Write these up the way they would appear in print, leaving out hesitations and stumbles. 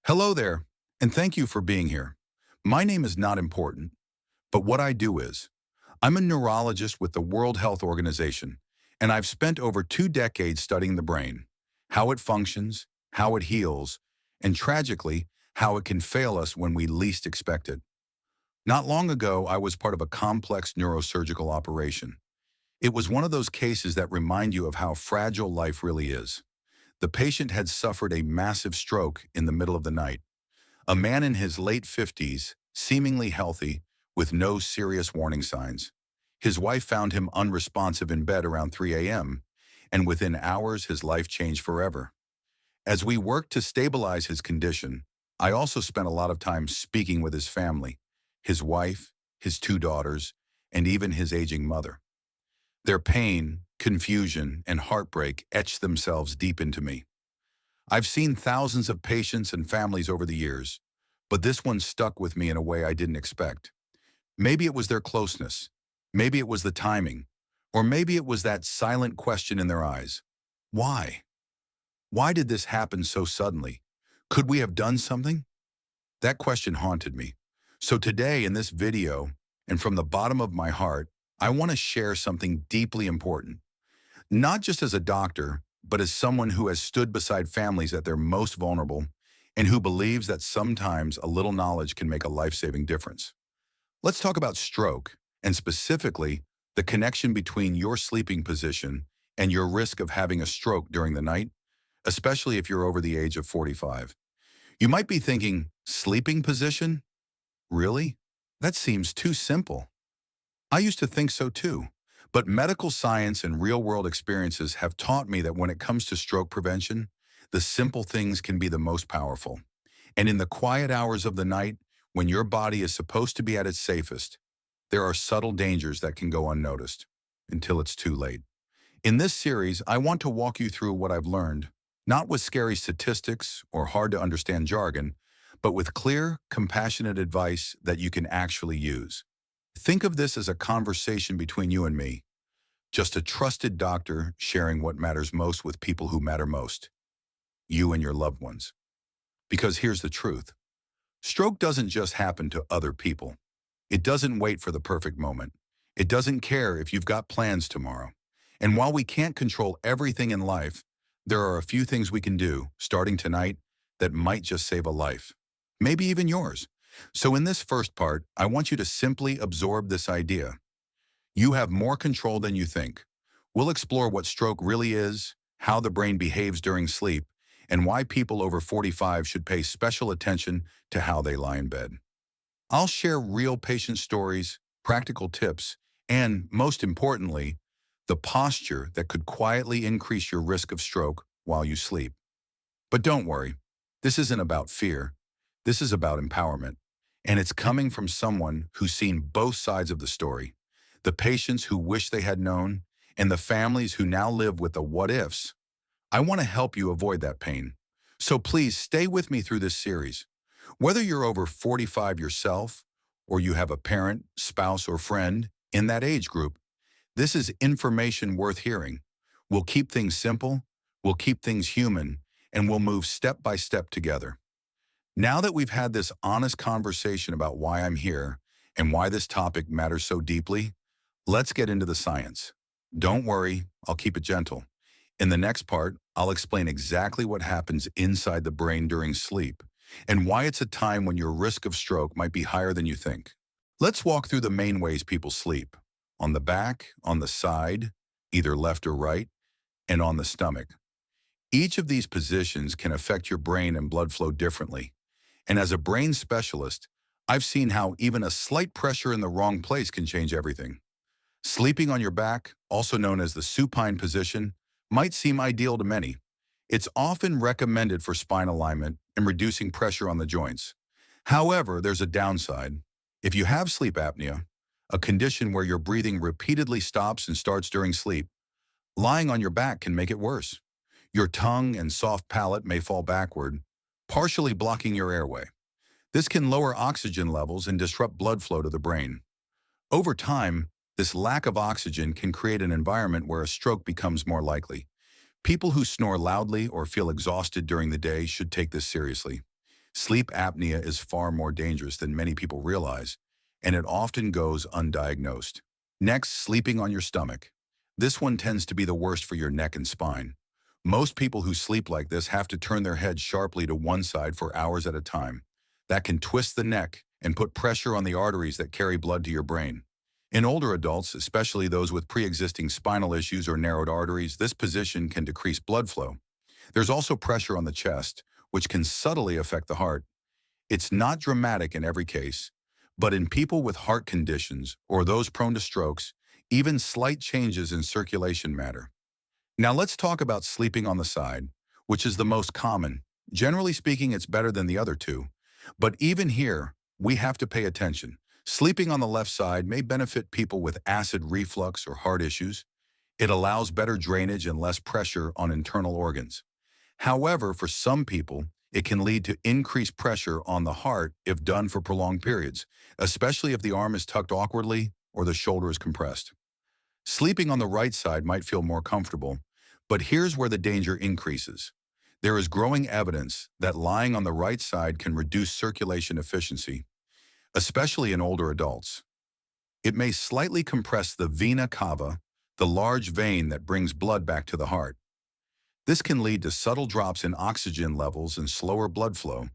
Hello there, and thank you for being here. My name is not important, but what I do is, I'm a neurologist with the World Health Organization, and I've spent over 2 decades studying the brain, how it functions, how it heals, and tragically, how it can fail us when we least expect it. Not long ago, I was part of a complex neurosurgical operation. It was one of those cases that remind you of how fragile life really is. The patient had suffered a massive stroke in the middle of the night. A man in his late 50s, seemingly healthy, with no serious warning signs. His wife found him unresponsive in bed around 3 a.m., and within hours his life changed forever. As we worked to stabilize his condition, I also spent a lot of time speaking with his family, his wife, his 2 daughters, and even his aging mother. Their pain, confusion, and heartbreak etched themselves deep into me. I've seen thousands of patients and families over the years, but this one stuck with me in a way I didn't expect. Maybe it was their closeness, maybe it was the timing, or maybe it was that silent question in their eyes. Why? Why did this happen so suddenly? Could we have done something? That question haunted me. So today in this video, and from the bottom of my heart, I want to share something deeply important. Not just as a doctor, but as someone who has stood beside families at their most vulnerable and who believes that sometimes a little knowledge can make a life-saving difference. Let's talk about stroke, and specifically, the connection between your sleeping position and your risk of having a stroke during the night, especially if you're over the age of 45. You might be thinking, sleeping position? Really? That seems too simple. I used to think so too. But medical science and real-world experiences have taught me that when it comes to stroke prevention, the simple things can be the most powerful. And in the quiet hours of the night, when your body is supposed to be at its safest, there are subtle dangers that can go unnoticed until it's too late. In this series, I want to walk you through what I've learned, not with scary statistics or hard-to-understand jargon, but with clear, compassionate advice that you can actually use. Think of this as a conversation between you and me, just a trusted doctor sharing what matters most with people who matter most, you and your loved ones. Because here's the truth. Stroke doesn't just happen to other people. It doesn't wait for the perfect moment. It doesn't care if you've got plans tomorrow. And while we can't control everything in life, there are a few things we can do, starting tonight, that might just save a life. Maybe even yours. So in this first part, I want you to simply absorb this idea. You have more control than you think. We'll explore what stroke really is, how the brain behaves during sleep, and why people over 45 should pay special attention to how they lie in bed. I'll share real patient stories, practical tips, and, most importantly, the posture that could quietly increase your risk of stroke while you sleep. But don't worry, this isn't about fear. This is about empowerment. And it's coming from someone who's seen both sides of the story. The patients who wish they had known, and the families who now live with the what-ifs. I want to help you avoid that pain. So please stay with me through this series. Whether you're over 45 yourself, or you have a parent, spouse, or friend in that age group, this is information worth hearing. We'll keep things simple, we'll keep things human, and we'll move step by step together. Now that we've had this honest conversation about why I'm here and why this topic matters so deeply, let's get into the science. Don't worry, I'll keep it gentle. In the next part, I'll explain exactly what happens inside the brain during sleep and why it's a time when your risk of stroke might be higher than you think. Let's walk through the main ways people sleep: on the back, on the side, either left or right, and on the stomach. Each of these positions can affect your brain and blood flow differently. And as a brain specialist, I've seen how even a slight pressure in the wrong place can change everything. Sleeping on your back, also known as the supine position, might seem ideal to many. It's often recommended for spine alignment and reducing pressure on the joints. However, there's a downside. If you have sleep apnea, a condition where your breathing repeatedly stops and starts during sleep, lying on your back can make it worse. Your tongue and soft palate may fall backward, partially blocking your airway. This can lower oxygen levels and disrupt blood flow to the brain. Over time, this lack of oxygen can create an environment where a stroke becomes more likely. People who snore loudly or feel exhausted during the day should take this seriously. Sleep apnea is far more dangerous than many people realize, and it often goes undiagnosed. Next, sleeping on your stomach. This one tends to be the worst for your neck and spine. Most people who sleep like this have to turn their head sharply to one side for hours at a time. That can twist the neck and put pressure on the arteries that carry blood to your brain. In older adults, especially those with pre-existing spinal issues or narrowed arteries, this position can decrease blood flow. There's also pressure on the chest, which can subtly affect the heart. It's not dramatic in every case, but in people with heart conditions or those prone to strokes, even slight changes in circulation matter. Now let's talk about sleeping on the side, which is the most common. Generally speaking, it's better than the other two. But even here, we have to pay attention. Sleeping on the left side may benefit people with acid reflux or heart issues. It allows better drainage and less pressure on internal organs. However, for some people, it can lead to increased pressure on the heart if done for prolonged periods, especially if the arm is tucked awkwardly or the shoulder is compressed. Sleeping on the right side might feel more comfortable, but here's where the danger increases. There is growing evidence that lying on the right side can reduce circulation efficiency, especially in older adults. It may slightly compress the vena cava, the large vein that brings blood back to the heart. This can lead to subtle drops in oxygen levels and slower blood flow,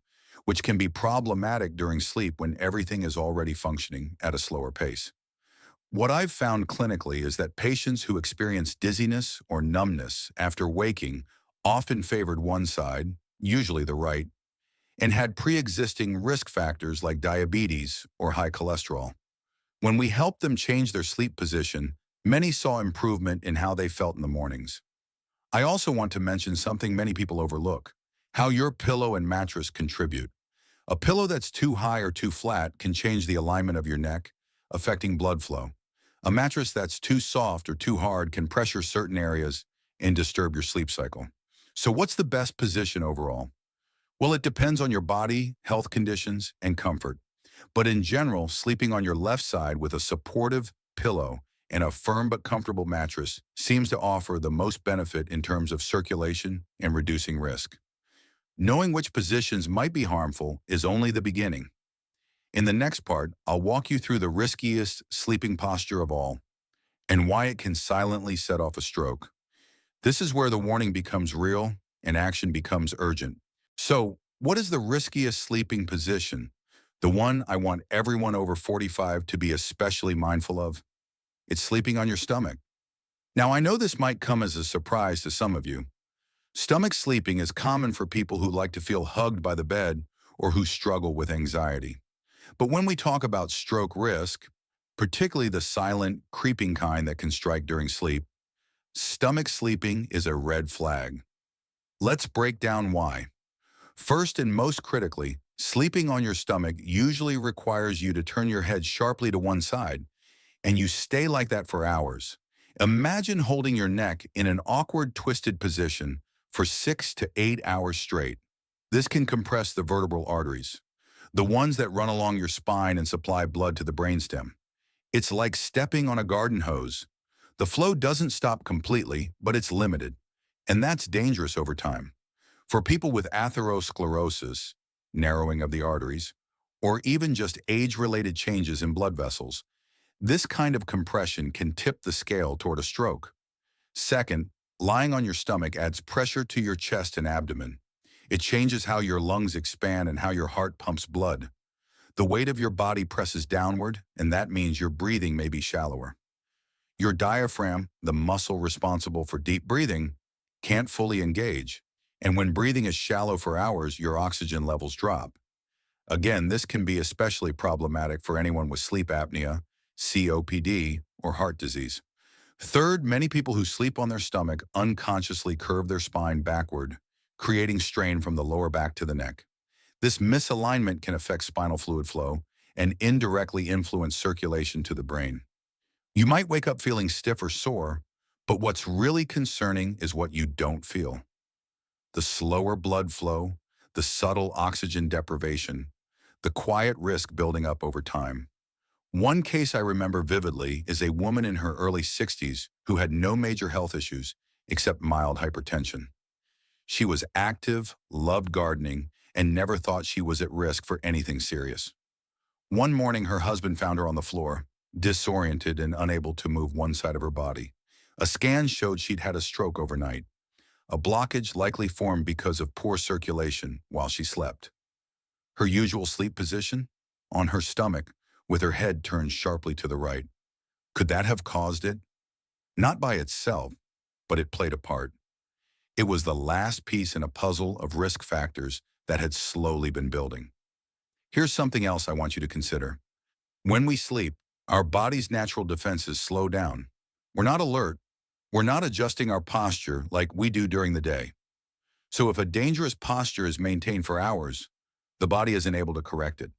which can be problematic during sleep when everything is already functioning at a slower pace. What I've found clinically is that patients who experience dizziness or numbness after waking often favored one side, usually the right, and had pre-existing risk factors like diabetes or high cholesterol. When we helped them change their sleep position, many saw improvement in how they felt in the mornings. I also want to mention something many people overlook: how your pillow and mattress contribute. A pillow that's too high or too flat can change the alignment of your neck, affecting blood flow. A mattress that's too soft or too hard can pressure certain areas and disturb your sleep cycle. So what's the best position overall? Well, it depends on your body, health conditions, and comfort. But in general, sleeping on your left side with a supportive pillow and a firm but comfortable mattress seems to offer the most benefit in terms of circulation and reducing risk. Knowing which positions might be harmful is only the beginning. In the next part, I'll walk you through the riskiest sleeping posture of all and why it can silently set off a stroke. This is where the warning becomes real and action becomes urgent. So, what is the riskiest sleeping position? The one I want everyone over 45 to be especially mindful of? It's sleeping on your stomach. Now, I know this might come as a surprise to some of you. Stomach sleeping is common for people who like to feel hugged by the bed or who struggle with anxiety. But when we talk about stroke risk, particularly the silent, creeping kind that can strike during sleep, stomach sleeping is a red flag. Let's break down why. First and most critically, sleeping on your stomach usually requires you to turn your head sharply to one side, and you stay like that for hours. Imagine holding your neck in an awkward, twisted position for 6 to 8 hours straight. This can compress the vertebral arteries, the ones that run along your spine and supply blood to the brainstem. It's like stepping on a garden hose. The flow doesn't stop completely, but it's limited, and that's dangerous over time. For people with atherosclerosis, narrowing of the arteries, or even just age-related changes in blood vessels, this kind of compression can tip the scale toward a stroke. Second, lying on your stomach adds pressure to your chest and abdomen. It changes how your lungs expand and how your heart pumps blood. The weight of your body presses downward, and that means your breathing may be shallower. Your diaphragm, the muscle responsible for deep breathing, can't fully engage, and when breathing is shallow for hours, your oxygen levels drop. Again, this can be especially problematic for anyone with sleep apnea, COPD, or heart disease. Third, many people who sleep on their stomach unconsciously curve their spine backward, creating strain from the lower back to the neck. This misalignment can affect spinal fluid flow and indirectly influence circulation to the brain. You might wake up feeling stiff or sore, but what's really concerning is what you don't feel. The slower blood flow, the subtle oxygen deprivation, the quiet risk building up over time. One case I remember vividly is a woman in her early 60s who had no major health issues except mild hypertension. She was active, loved gardening, and never thought she was at risk for anything serious. One morning, her husband found her on the floor, disoriented and unable to move one side of her body. A scan showed she'd had a stroke overnight. A blockage likely formed because of poor circulation while she slept. Her usual sleep position? On her stomach, with her head turned sharply to the right. Could that have caused it? Not by itself, but it played a part. It was the last piece in a puzzle of risk factors that had slowly been building. Here's something else I want you to consider. When we sleep, our body's natural defenses slow down. We're not alert. We're not adjusting our posture like we do during the day. So if a dangerous posture is maintained for hours, the body isn't able to correct it.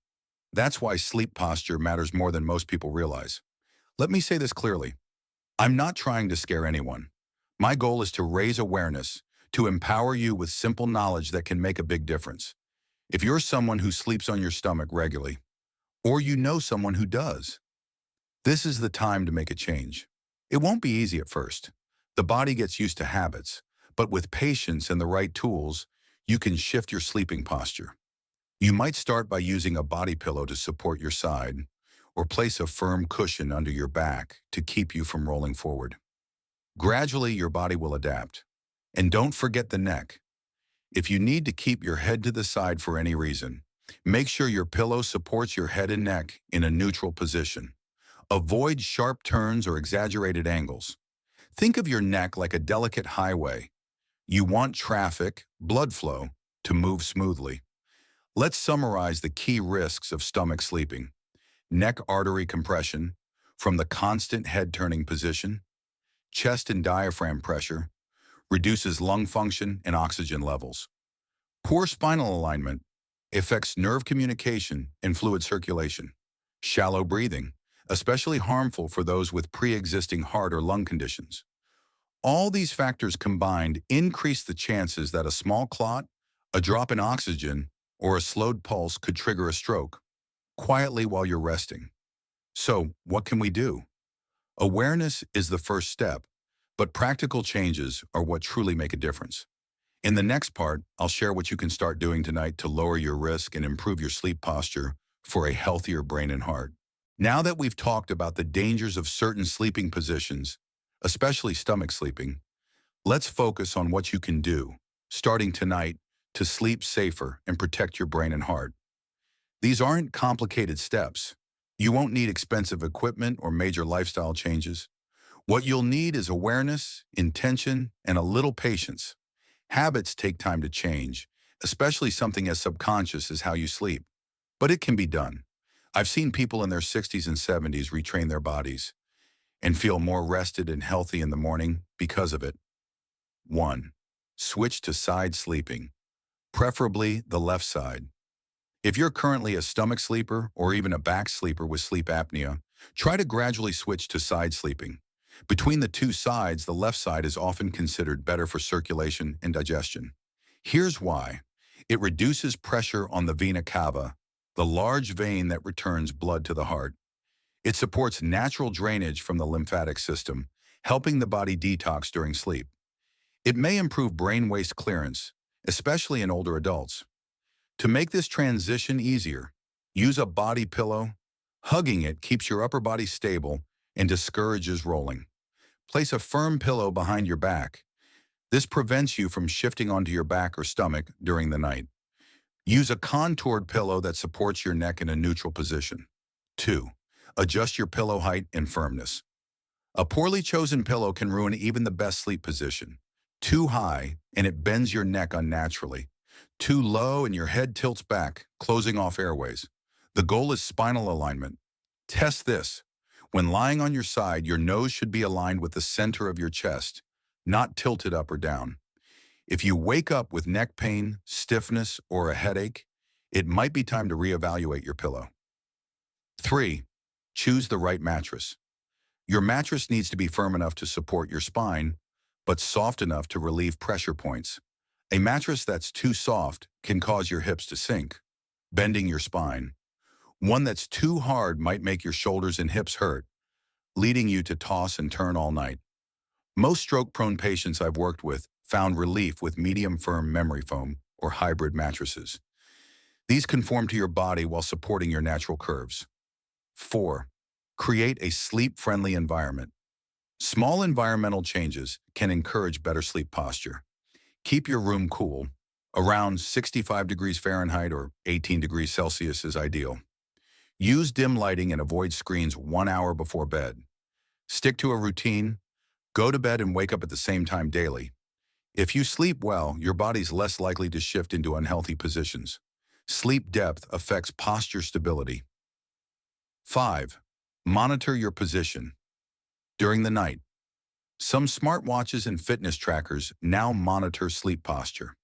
That's why sleep posture matters more than most people realize. Let me say this clearly. I'm not trying to scare anyone. My goal is to raise awareness, to empower you with simple knowledge that can make a big difference. If you're someone who sleeps on your stomach regularly, or you know someone who does, this is the time to make a change. It won't be easy at first. The body gets used to habits, but with patience and the right tools, you can shift your sleeping posture. You might start by using a body pillow to support your side, or place a firm cushion under your back to keep you from rolling forward. Gradually, your body will adapt. And don't forget the neck. If you need to keep your head to the side for any reason, make sure your pillow supports your head and neck in a neutral position. Avoid sharp turns or exaggerated angles. Think of your neck like a delicate highway. You want traffic, blood flow, to move smoothly. Let's summarize the key risks of stomach sleeping. Neck artery compression, from the constant head-turning position. Chest and diaphragm pressure, reduces lung function and oxygen levels. Poor spinal alignment affects nerve communication and fluid circulation. Shallow breathing, especially harmful for those with pre-existing heart or lung conditions. All these factors combined increase the chances that a small clot, a drop in oxygen, or a slowed pulse could trigger a stroke, quietly while you're resting. So, what can we do? Awareness is the first step, but practical changes are what truly make a difference. In the next part, I'll share what you can start doing tonight to lower your risk and improve your sleep posture for a healthier brain and heart. Now that we've talked about the dangers of certain sleeping positions, especially stomach sleeping, let's focus on what you can do, starting tonight, to sleep safer and protect your brain and heart. These aren't complicated steps. You won't need expensive equipment or major lifestyle changes. What you'll need is awareness, intention, and a little patience. Habits take time to change, especially something as subconscious as how you sleep. But it can be done. I've seen people in their 60s and 70s retrain their bodies and feel more rested and healthy in the morning because of it. 1. Switch to side sleeping, preferably the left side. If you're currently a stomach sleeper or even a back sleeper with sleep apnea, try to gradually switch to side sleeping. Between the two sides, the left side is often considered better for circulation and digestion. Here's why. It reduces pressure on the vena cava, the large vein that returns blood to the heart. It supports natural drainage from the lymphatic system, helping the body detox during sleep. It may improve brain waste clearance, especially in older adults. To make this transition easier, use a body pillow. Hugging it keeps your upper body stable and discourages rolling. Place a firm pillow behind your back. This prevents you from shifting onto your back or stomach during the night. Use a contoured pillow that supports your neck in a neutral position. 2. Adjust your pillow height and firmness. A poorly chosen pillow can ruin even the best sleep position. Too high, and it bends your neck unnaturally. Too low, and your head tilts back, closing off airways. The goal is spinal alignment. Test this. When lying on your side, your nose should be aligned with the center of your chest, not tilted up or down. If you wake up with neck pain, stiffness, or a headache, it might be time to reevaluate your pillow. 3. Choose the right mattress. Your mattress needs to be firm enough to support your spine, but soft enough to relieve pressure points. A mattress that's too soft can cause your hips to sink, bending your spine. One that's too hard might make your shoulders and hips hurt, leading you to toss and turn all night. Most stroke-prone patients I've worked with found relief with medium-firm memory foam or hybrid mattresses. These conform to your body while supporting your natural curves. 4. Create a sleep-friendly environment. Small environmental changes can encourage better sleep posture. Keep your room cool. Around 65 degrees Fahrenheit or 18 degrees Celsius is ideal. Use dim lighting and avoid screens 1 hour before bed. Stick to a routine. Go to bed and wake up at the same time daily. If you sleep well, your body's less likely to shift into unhealthy positions. Sleep depth affects posture stability. 5. Monitor your position. During the night, some smartwatches and fitness trackers now monitor sleep posture.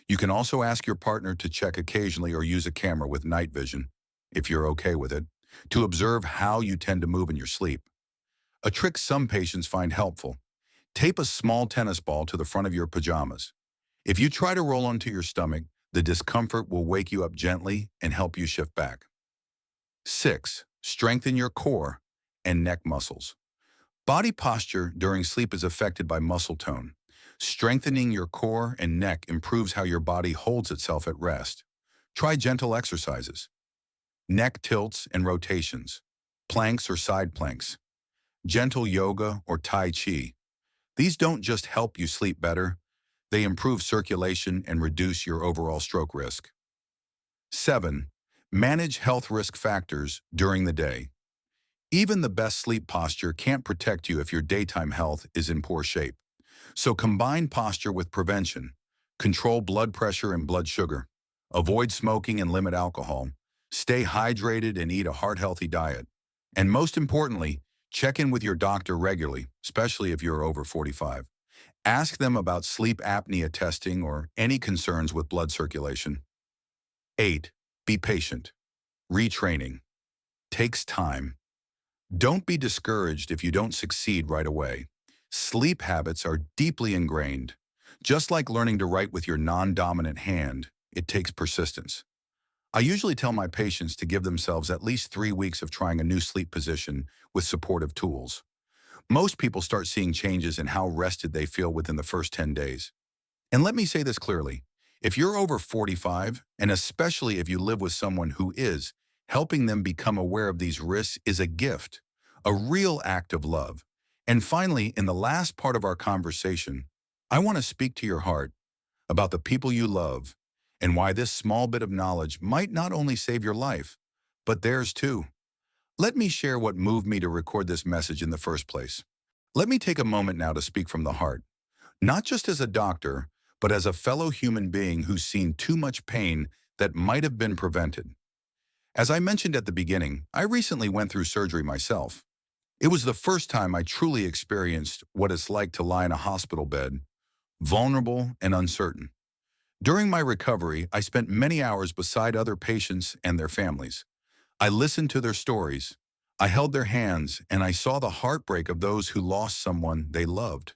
You can also ask your partner to check occasionally or use a camera with night vision, if you're okay with it, to observe how you tend to move in your sleep. A trick some patients find helpful: tape a small tennis ball to the front of your pajamas. If you try to roll onto your stomach, the discomfort will wake you up gently and help you shift back. 6. Strengthen your core and neck muscles. Body posture during sleep is affected by muscle tone. Strengthening your core and neck improves how your body holds itself at rest. Try gentle exercises: neck tilts and rotations, planks or side planks, gentle yoga or Tai Chi. These don't just help you sleep better, they improve circulation and reduce your overall stroke risk. 7. Manage health risk factors during the day. Even the best sleep posture can't protect you if your daytime health is in poor shape. So combine posture with prevention. Control blood pressure and blood sugar. Avoid smoking and limit alcohol. Stay hydrated and eat a heart-healthy diet. And most importantly, check in with your doctor regularly, especially if you're over 45. Ask them about sleep apnea testing or any concerns with blood circulation. 8. Be patient. Retraining takes time. Don't be discouraged if you don't succeed right away. Sleep habits are deeply ingrained. Just like learning to write with your non-dominant hand, it takes persistence. I usually tell my patients to give themselves at least 3 weeks of trying a new sleep position with supportive tools. Most people start seeing changes in how rested they feel within the first 10 days. And let me say this clearly: if you're over 45, and especially if you live with someone who is, helping them become aware of these risks is a gift, a real act of love. And finally, in the last part of our conversation, I want to speak to your heart about the people you love and why this small bit of knowledge might not only save your life, but theirs too. Let me share what moved me to record this message in the first place. Let me take a moment now to speak from the heart, not just as a doctor, but as a fellow human being who's seen too much pain that might have been prevented. As I mentioned at the beginning, I recently went through surgery myself. It was the first time I truly experienced what it's like to lie in a hospital bed, vulnerable and uncertain. During my recovery, I spent many hours beside other patients and their families. I listened to their stories, I held their hands, and I saw the heartbreak of those who lost someone they loved,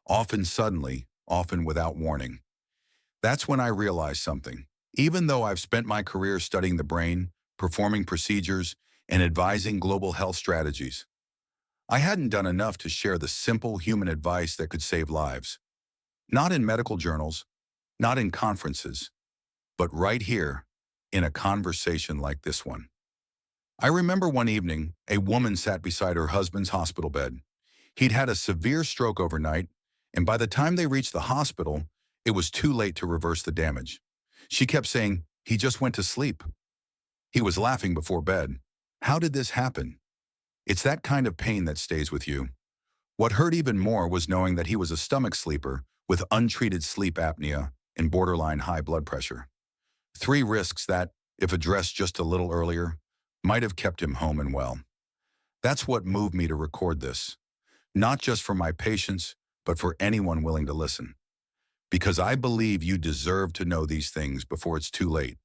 often suddenly, often without warning. That's when I realized something. Even though I've spent my career studying the brain, performing procedures, and advising global health strategies, I hadn't done enough to share the simple human advice that could save lives. Not in medical journals, not in conferences, but right here, in a conversation like this one. I remember one evening, a woman sat beside her husband's hospital bed. He'd had a severe stroke overnight, and by the time they reached the hospital, it was too late to reverse the damage. She kept saying, "He just went to sleep. He was laughing before bed. How did this happen?" It's that kind of pain that stays with you. What hurt even more was knowing that he was a stomach sleeper with untreated sleep apnea and borderline high blood pressure. 3 risks that, if addressed just a little earlier, might have kept him home and well. That's what moved me to record this, not just for my patients, but for anyone willing to listen. Because I believe you deserve to know these things before it's too late.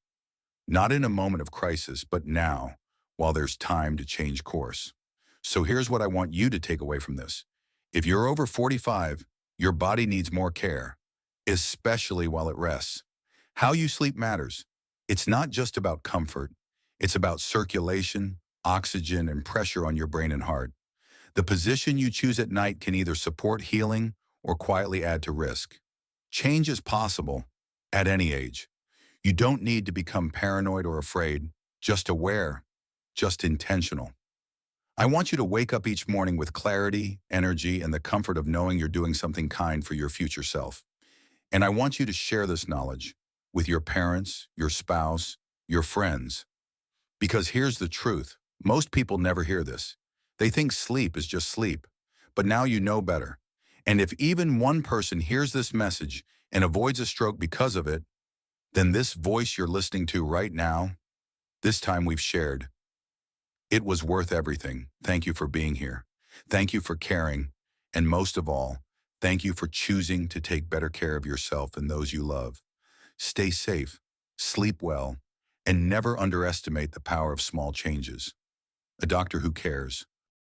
Not in a moment of crisis, but now, while there's time to change course. So here's what I want you to take away from this. If you're over 45, your body needs more care, especially while it rests. How you sleep matters. It's not just about comfort. It's about circulation, oxygen, and pressure on your brain and heart. The position you choose at night can either support healing or quietly add to risk. Change is possible at any age. You don't need to become paranoid or afraid, just aware, just intentional. I want you to wake up each morning with clarity, energy, and the comfort of knowing you're doing something kind for your future self. And I want you to share this knowledge with your parents, your spouse, your friends. Because here's the truth. Most people never hear this. They think sleep is just sleep. But now you know better. And if even one person hears this message and avoids a stroke because of it, then this voice you're listening to right now, this time we've shared, it was worth everything. Thank you for being here. Thank you for caring. And most of all, thank you for choosing to take better care of yourself and those you love. Stay safe, sleep well, and never underestimate the power of small changes. A doctor who cares.